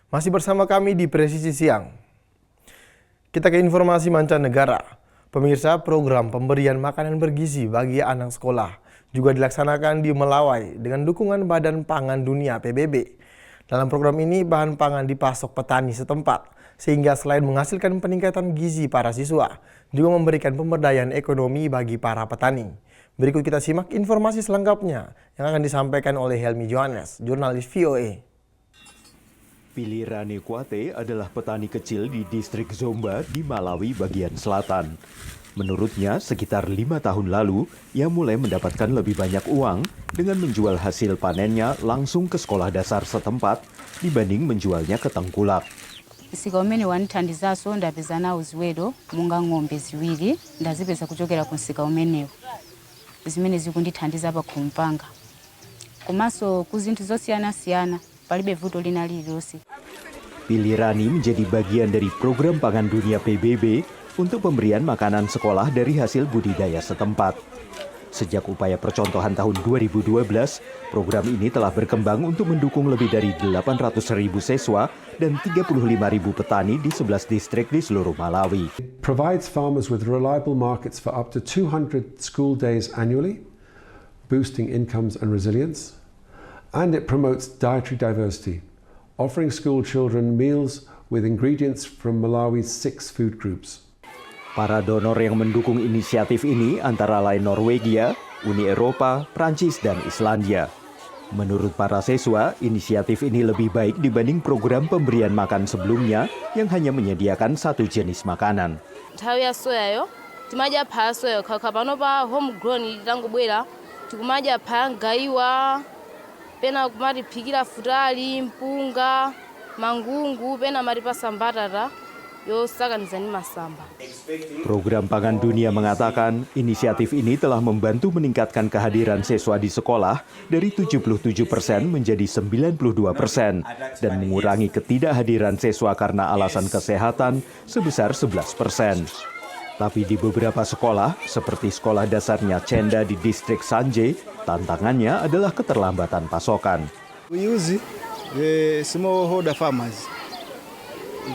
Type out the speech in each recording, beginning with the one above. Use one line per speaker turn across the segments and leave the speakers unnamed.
Masih bersama kami di Presisi Siang. Kita ke informasi mancanegara. Pemirsa, program pemberian makanan bergizi bagi anak sekolah juga dilaksanakan di Melawai dengan dukungan Badan Pangan Dunia PBB. Dalam program ini, bahan pangan dipasok petani setempat, sehingga selain menghasilkan peningkatan gizi para siswa, juga memberikan pemberdayaan ekonomi bagi para petani. Berikut kita simak informasi selengkapnya yang akan disampaikan oleh Helmi Johannes, jurnalis VOA.
Pili Rane Kuate adalah petani kecil di distrik Zomba di Malawi bagian selatan. Menurutnya, sekitar 5 tahun lalu, ia mulai mendapatkan lebih banyak uang dengan menjual hasil panennya langsung ke sekolah dasar setempat dibanding menjualnya ke tengkulak.
Sika umene wanithandizaso ndapeza nawo ziweto monga ng'ombe ziwiri ndazipeza kuchokera ku nsika umenewo zimene zikundithandiza pa khomo panga komanso ku zinthu zosiyana-siyana palibe vuto lina lililonse.
Pili Rani menjadi bagian dari program pangan dunia PBB untuk pemberian makanan sekolah dari hasil budidaya setempat. Sejak upaya percontohan tahun 2012, program ini telah berkembang untuk mendukung lebih dari 800.000 siswa dan 35.000 petani di 11 distrik di seluruh Malawi.
It provides farmers with reliable markets for up to 200 school days annually, boosting incomes and resilience. And it promotes dietary diversity, offering school children meals with ingredients from Malawi's 6 food groups.
Para donor yang mendukung inisiatif ini antara lain Norwegia, Uni Eropa, Prancis, dan Islandia. Menurut para siswa, inisiatif ini lebih baik dibanding program pemberian makan sebelumnya yang hanya menyediakan satu jenis makanan.
Nthawi ya soya yo timadya phaya soya khakha pano pa homegrown litangobwera tikumadya phaya ngaiwa pena kumati phikira futali mpunga mangungu pena mati pasambatata yosakaniza ni masamba.
Program Pangan Dunia mengatakan inisiatif ini telah membantu meningkatkan kehadiran siswa di sekolah dari 77% menjadi 92% dan mengurangi ketidakhadiran siswa karena alasan kesehatan sebesar 11%. Tapi di beberapa sekolah, seperti sekolah dasarnya Cenda di distrik Sanje, tantangannya adalah keterlambatan pasokan.
We use the smallholder farmers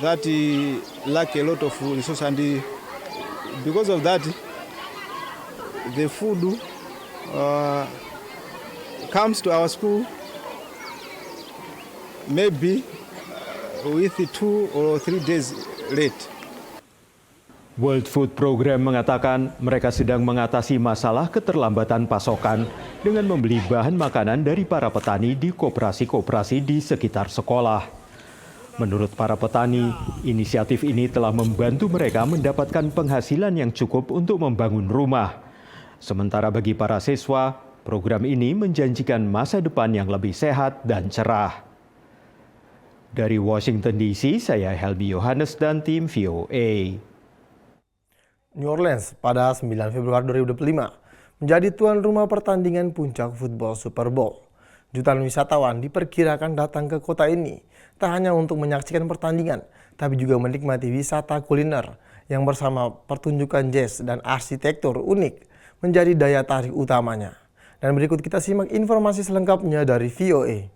that lack a lot of resources, and because of that, the food comes to our school maybe with 2 or 3 days late.
World Food Program mengatakan mereka sedang mengatasi masalah keterlambatan pasokan dengan membeli bahan makanan dari para petani di koperasi-koperasi di sekitar sekolah. Menurut para petani, inisiatif ini telah membantu mereka mendapatkan penghasilan yang cukup untuk membangun rumah. Sementara bagi para siswa, program ini menjanjikan masa depan yang lebih sehat dan cerah. Dari Washington DC, saya Helmi Johannes dan tim VOA.
New Orleans pada 9 Februari 2025 menjadi tuan rumah pertandingan puncak football Super Bowl. Jutaan wisatawan diperkirakan datang ke kota ini tak hanya untuk menyaksikan pertandingan, tapi juga menikmati wisata kuliner yang bersama pertunjukan jazz dan arsitektur unik menjadi daya tarik utamanya. Dan berikut kita simak informasi selengkapnya dari VOA.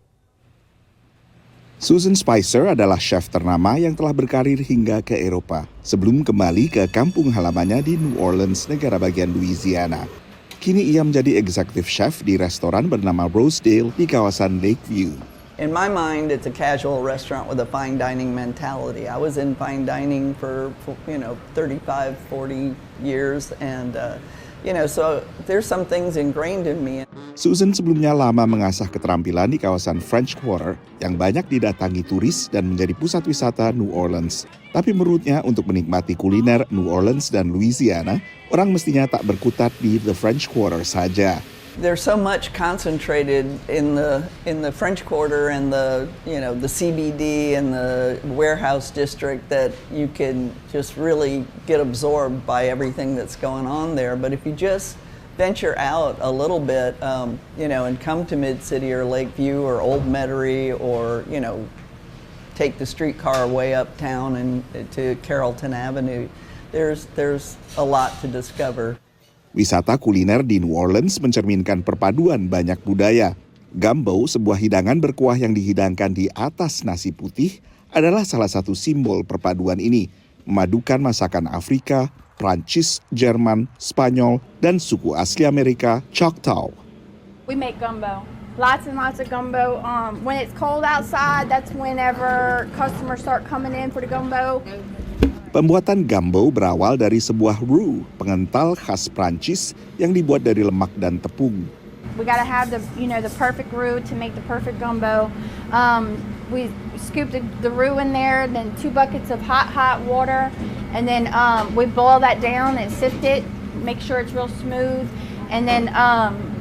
Susan Spicer adalah chef ternama yang telah berkarir hingga ke Eropa sebelum kembali ke kampung halamannya di New Orleans, negara bagian Louisiana. Kini ia menjadi executive chef di restoran bernama Rosedale di kawasan Lakeview.
In my mind, it's a casual restaurant with a fine dining mentality. I was in fine dining for 35, 40 years, and so there's some things ingrained in me.
Susan sebelumnya lama mengasah keterampilan di kawasan French Quarter yang banyak didatangi turis dan menjadi pusat wisata New Orleans. Tapi menurutnya untuk menikmati kuliner New Orleans dan Louisiana, orang mestinya tak berkutat di the French Quarter saja.
There's so much concentrated in the French Quarter and the CBD and the warehouse district that you can just really get absorbed by everything that's going on there. But if you just venture out a little bit, and come to Mid-City or Lakeview or Old Metairie or, take the streetcar way uptown and to Carrollton Avenue, there's a lot to discover.
Wisata kuliner di New Orleans mencerminkan perpaduan banyak budaya. Gumbo, sebuah hidangan berkuah yang dihidangkan di atas nasi putih, adalah salah satu simbol perpaduan ini, memadukan masakan Afrika, Prancis, Jerman, Spanyol, dan suku asli Amerika, Choctaw.
We make gumbo. Lots and lots of gumbo. When it's cold outside, that's whenever customers start coming in for the gumbo.
Pembuatan gumbo berawal dari sebuah roux, pengental khas Prancis yang dibuat dari lemak dan tepung.
We gotta have the perfect roux to make the perfect gumbo. We scoop the roux in there, then 2 buckets of hot water, and then we boil that down and sift it, make sure it's real smooth, and then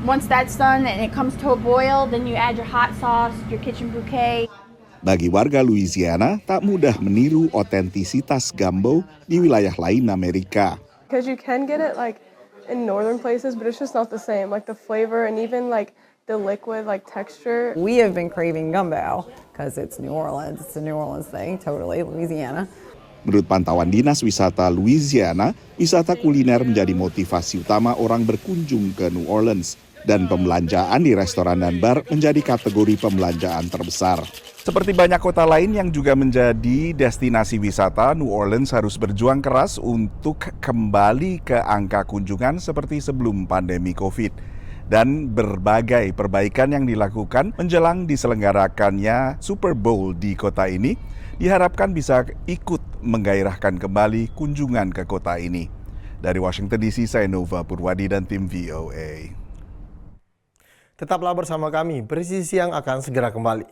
once that's done and it comes to a boil, then you add your hot sauce, your kitchen bouquet.
Bagi warga Louisiana, tak mudah meniru otentisitas gumbo di wilayah lain Amerika.
Because you can get it like in northern places, but it's just not the same. Like the flavor and even like the liquid like texture.
We have been craving gumbo because it's New Orleans. It's a New Orleans thing, totally, Louisiana.
Menurut pantauan Dinas Wisata Louisiana, wisata kuliner menjadi motivasi utama orang berkunjung ke New Orleans. Dan pembelanjaan di restoran dan bar menjadi kategori pembelanjaan terbesar. Seperti banyak kota lain yang juga menjadi destinasi wisata, New Orleans harus berjuang keras untuk kembali ke angka kunjungan seperti sebelum pandemi COVID. Dan berbagai perbaikan yang dilakukan menjelang diselenggarakannya Super Bowl di kota ini, diharapkan bisa ikut menggairahkan kembali kunjungan ke kota ini. Dari Washington DC, saya Nova Purwadi dan tim VOA.
Tetaplah bersama kami, Presisi Siang akan segera kembali.